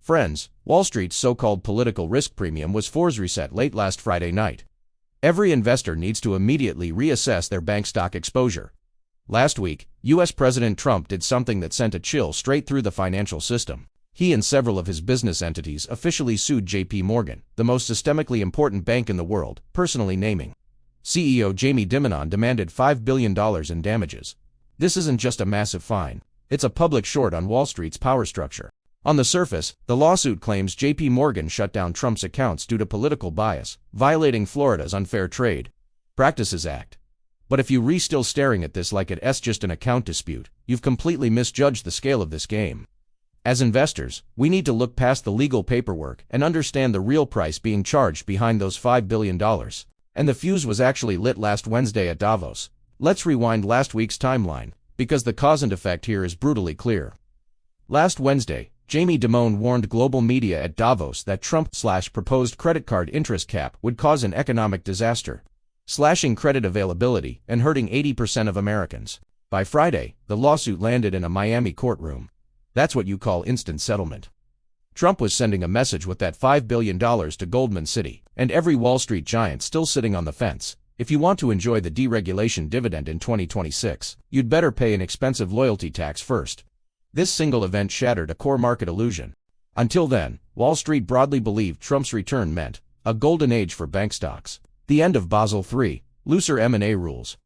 Friends, Wall Street's so-called political risk premium was forced reset late last Friday night. Every investor needs to immediately reassess their bank stock exposure. Last week, U.S. President Trump did something that sent a chill straight through the financial system. He and several of his business entities officially sued JPMorgan, the most systemically important bank in the world, personally naming CEO Jamie Dimon demanded $5 billion in damages. This isn't just a massive fine, it's a public short on Wall Street's power structure. On the surface, the lawsuit claims JPMorgan shut down Trump's accounts due to political bias, violating Florida's Unfair Trade Practices Act. But if you're still staring at this like it's just an account dispute, you've completely misjudged the scale of this game. As investors, we need to look past the legal paperwork and understand the real price being charged behind those $5 billion. And the fuse was actually lit last Wednesday at Davos. Let's rewind last week's timeline, because the cause and effect here is brutally clear. Last Wednesday, Jamie Dimon warned global media at Davos that Trump's proposed credit card interest cap would cause an economic disaster, slashing credit availability and hurting 80% of Americans. By Friday, the lawsuit landed in a Miami courtroom. That's what you call instant settlement. Trump was sending a message with that $5 billion to Goldman Sachs, and every Wall Street giant still sitting on the fence. If you want to enjoy the deregulation dividend in 2026, you'd better pay an expensive loyalty tax first. This single event shattered a core market illusion. Until then, Wall Street broadly believed Trump's return meant a golden age for bank stocks, the end of Basel III, looser M&A rules.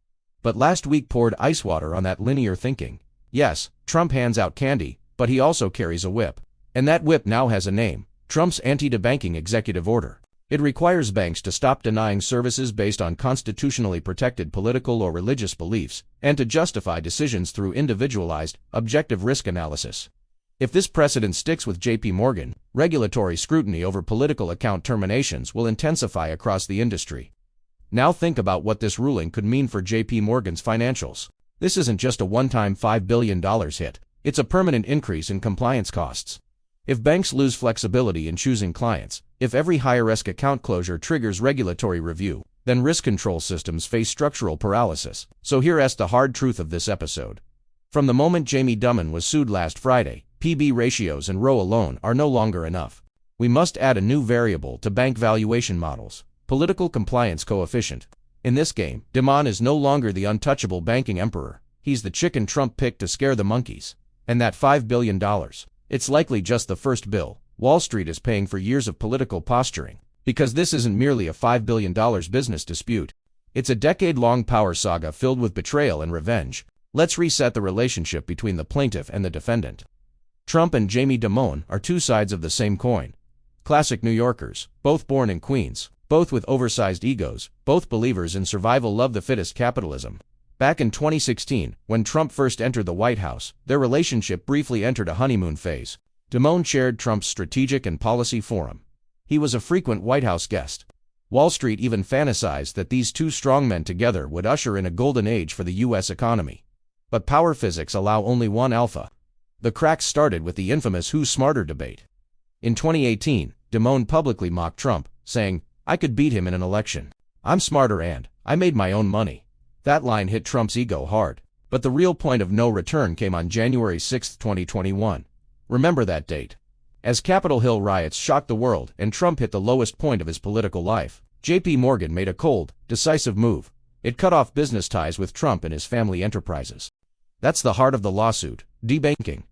But last week poured ice water on that linear thinking. Yes, Trump hands out candy, but he also carries a whip. And that whip now has a name: Trump's anti-debanking executive order. It requires banks to stop denying services based on constitutionally protected political or religious beliefs, and to justify decisions through individualized, objective risk analysis. If this precedent sticks with JPMorgan, regulatory scrutiny over political account terminations will intensify across the industry. Now think about what this ruling could mean for JPMorgan's financials. This isn't just a one-time $5 billion hit, it's a permanent increase in compliance costs. If banks lose flexibility in choosing clients, if every high-risk account closure triggers regulatory review, then risk control systems face structural paralysis. So here's the hard truth of this episode. From the moment Jamie Dimon was sued last Friday, PB ratios and ROE alone are no longer enough. We must add a new variable to bank valuation models: political compliance coefficient. In this game, Dimon is no longer the untouchable banking emperor. He's the chicken Trump picked to scare the monkeys. And that $5 billion, it's likely just the first bill Wall Street is paying for years of political posturing. Because this isn't merely a $5 billion business dispute. It's a decade-long power saga filled with betrayal and revenge. Let's reset the relationship between the plaintiff and the defendant. Trump and Jamie Dimon are two sides of the same coin. Classic New Yorkers, both born in Queens, both with oversized egos, both believers in survival of the fittest capitalism. Back in 2016, when Trump first entered the White House, their relationship briefly entered a honeymoon phase. Dimon chaired Trump's Strategic and Policy Forum. He was a frequent White House guest. Wall Street even fantasized that these two strongmen together would usher in a golden age for the U.S. economy. But power physics allow only one alpha. The cracks started with the infamous "Who's Smarter" debate. In 2018, Dimon publicly mocked Trump, saying, "I could beat him in an election. I'm smarter and I made my own money." That line hit Trump's ego hard. But the real point of no return came on January 6, 2021. Remember that date. As Capitol Hill riots shocked the world and Trump hit the lowest point of his political life, JPMorgan made a cold, decisive move. It cut off business ties with Trump and his family enterprises. That's the heart of the lawsuit: debanking.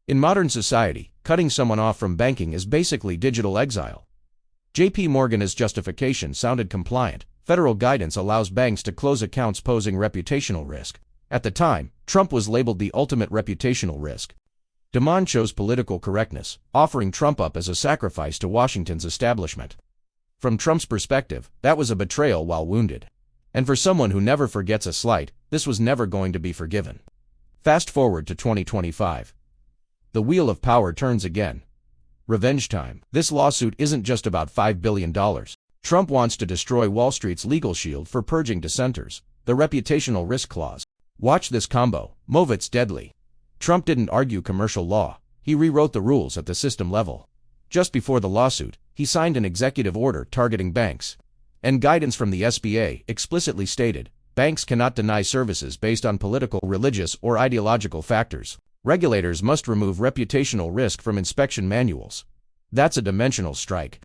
In modern society, cutting someone off from banking is basically digital exile. JPMorgan's justification sounded compliant. Federal guidance allows banks to close accounts posing reputational risk. At the time, Trump was labeled the ultimate reputational risk. Dimon chose political correctness, offering Trump up as a sacrifice to Washington's establishment. From Trump's perspective, that was a betrayal while wounded. And for someone who never forgets a slight, this was never going to be forgiven. Fast forward to 2025. The wheel of power turns again. Revenge time. This lawsuit isn't just about $5 billion. Trump wants to destroy Wall Street's legal shield for purging dissenters, the reputational risk clause. Watch this combo. Move, it's deadly. Trump didn't argue commercial law. He rewrote the rules at the system level. Just before the lawsuit, he signed an executive order targeting banks. And guidance from the SBA explicitly stated, banks cannot deny services based on political, religious, or ideological factors. Regulators must remove reputational risk from inspection manuals. That's a dimensional strike.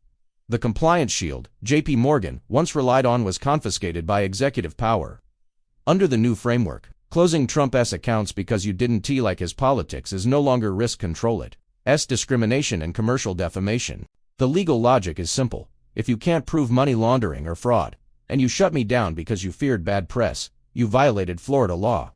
The compliance shield JPMorgan once relied on was confiscated by executive power. Under the new framework, closing Trump's accounts because you didn't like his politics is no longer risk control. It's discrimination and commercial defamation. The legal logic is simple. If you can't prove money laundering or fraud, and you shut me down because you feared bad press, you violated Florida law.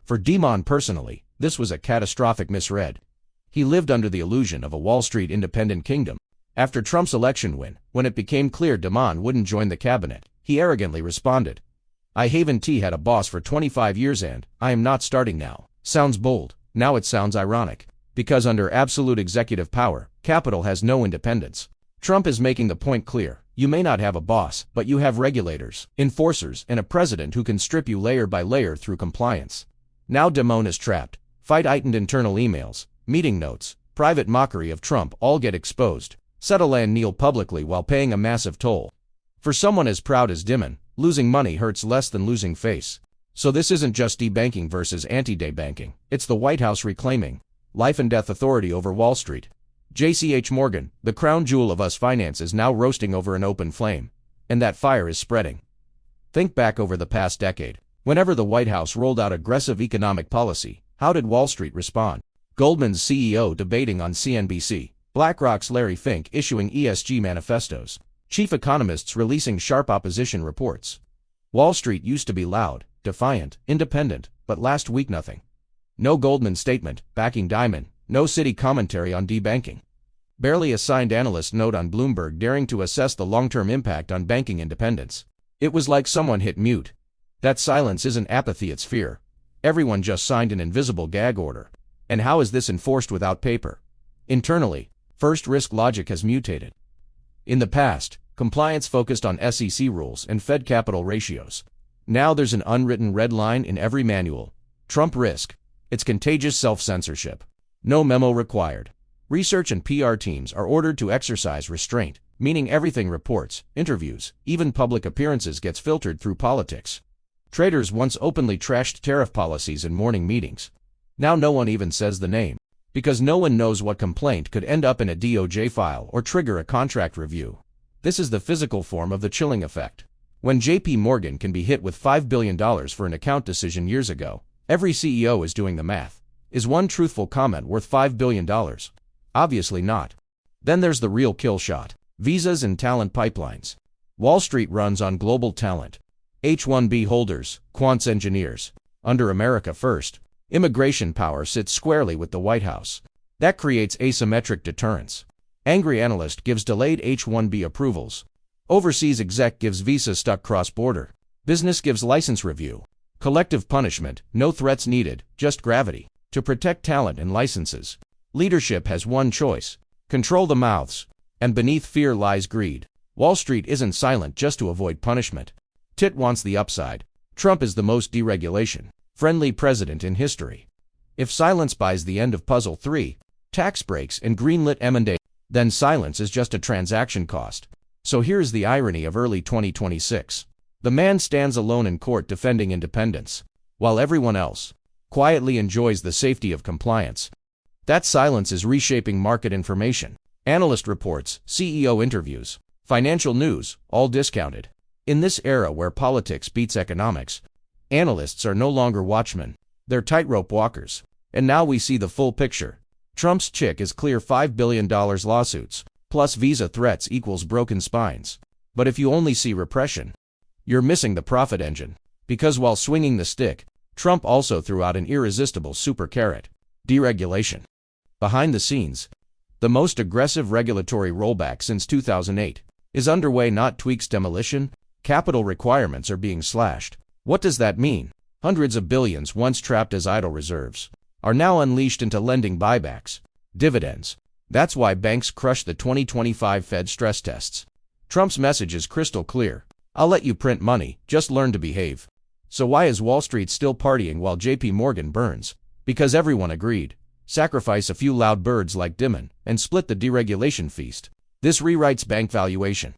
For Dimon personally, this was a catastrophic misread. He lived under the illusion of a Wall Street independent kingdom. After Trump's election win, when it became clear Dimon wouldn't join the cabinet, he arrogantly responded, "I haven't had a boss for 25 years and I am not starting now." Sounds bold. Now it sounds ironic. Because under absolute executive power, capital has no independence. Trump is making the point clear. You may not have a boss, but you have regulators, enforcers, and a president who can strip you layer by layer through compliance. Now Dimon is trapped. Fight-heightened internal emails, meeting notes, private mockery of Trump all get exposed. Settle and kneel publicly while paying a massive toll. For someone as proud as Dimon, losing money hurts less than losing face. So this isn't just debanking versus anti-debanking. It's the White House reclaiming life and death authority over Wall Street. JPMorgan, the crown jewel of us finance, is now roasting over an open flame. And that fire is spreading. Think back over the past decade. Whenever the White House rolled out aggressive economic policy, how did Wall Street respond? Goldman's CEO debating on CNBC. BlackRock's Larry Fink issuing ESG manifestos. Chief economists releasing sharp opposition reports. Wall Street used to be loud, defiant, independent, but last week nothing. No Goldman statement backing Dimon, no Citi commentary on debanking. Barely a signed analyst note on Bloomberg daring to assess the long-term impact on banking independence. It was like someone hit mute. That silence isn't apathy, it's fear. Everyone just signed an invisible gag order. And how is this enforced without paper? Internally, first risk logic has mutated. In the past, compliance focused on SEC rules and Fed capital ratios. Now there's an unwritten red line in every manual. Trump risk. It's contagious self-censorship. No memo required. Research and PR teams are ordered to exercise restraint, meaning everything reports, interviews, even public appearances gets filtered through politics. Traders once openly trashed tariff policies in morning meetings. Now no one even says the name. Because no one knows what complaint could end up in a DOJ file or trigger a contract review. This is the physical form of the chilling effect. When JPMorgan can be hit with $5 billion for an account decision years ago, every CEO is doing the math. Is one truthful comment worth $5 billion? Obviously not. Then there's the real kill shot. Visas and talent pipelines. Wall Street runs on global talent. H-1B holders, quants engineers. Under America First, immigration power sits squarely with the White House. That creates asymmetric deterrence. Angry analyst gives delayed H-1B approvals. Overseas exec gives visa stuck cross-border. Business gives license review. Collective punishment, no threats needed, just gravity. To protect talent and licenses, leadership has one choice: control the mouths. And beneath fear lies greed. Wall Street isn't silent just to avoid punishment. Tit wants the upside. Trump is the most deregulation-friendly president in history. If silence buys the end of Puzzle 3, tax breaks and greenlit M&A, then silence is just a transaction cost. So here's the irony of early 2026. The man stands alone in court defending independence, while everyone else quietly enjoys the safety of compliance. That silence is reshaping market information. Analyst reports, CEO interviews, financial news, all discounted. In this era where politics beats economics, analysts are no longer watchmen. They're tightrope walkers. And now we see the full picture. Trump's chick is clear $5 billion lawsuits, plus visa threats equals broken spines. But if you only see repression, you're missing the profit engine. Because while swinging the stick, Trump also threw out an irresistible super carrot: deregulation. Behind the scenes, the most aggressive regulatory rollback since 2008 is underway. Not tweaks, demolition. Capital requirements are being slashed. What does that mean? Hundreds of billions once trapped as idle reserves are now unleashed into lending, buybacks, dividends. That's why banks crushed the 2025 Fed stress tests. Trump's message is crystal clear: I'll let you print money, just learn to behave. So why is Wall Street still partying while JPMorgan burns? Because everyone agreed. Sacrifice a few loud birds like Dimon and split the deregulation feast. This rewrites bank valuation.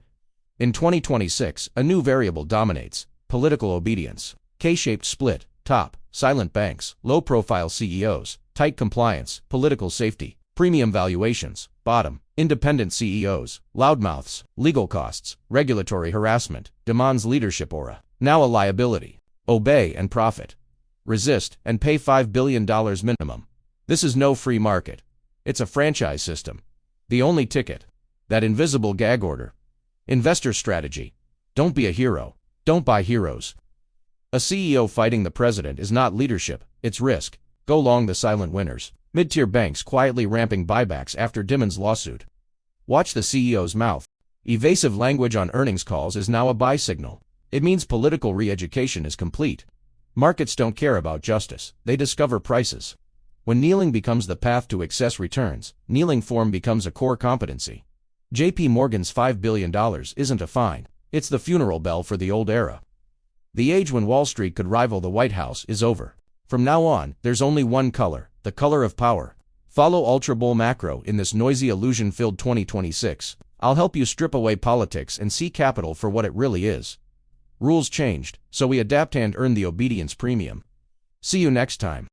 In 2026, a new variable dominates: political obedience. K-shaped split, top, silent banks, low-profile CEOs, tight compliance, political safety. Premium valuations, bottom. Independent CEOs, loudmouths, legal costs, regulatory harassment, Dimon's leadership aura. Now a liability. Obey and profit. Resist and pay $5 billion minimum. This is no free market. It's a franchise system. The only ticket. That invisible gag order. Investor strategy. Don't be a hero. Don't buy heroes. A CEO fighting the president is not leadership, it's risk. Go long the silent winners. Mid-tier banks quietly ramping buybacks after Dimon's lawsuit. Watch the CEO's mouth. Evasive language on earnings calls is now a buy signal. It means political re-education is complete. Markets don't care about justice, they discover prices. When kneeling becomes the path to excess returns, kneeling form becomes a core competency. JPMorgan's $5 billion isn't a fine, it's the funeral bell for the old era. The age when Wall Street could rival the White House is over. From now on, there's only one color, the color of power. Follow Ultra Bull Macro in this noisy illusion-filled 2026. I'll help you strip away politics and see capital for what it really is. Rules changed, so we adapt and earn the obedience premium. See you next time.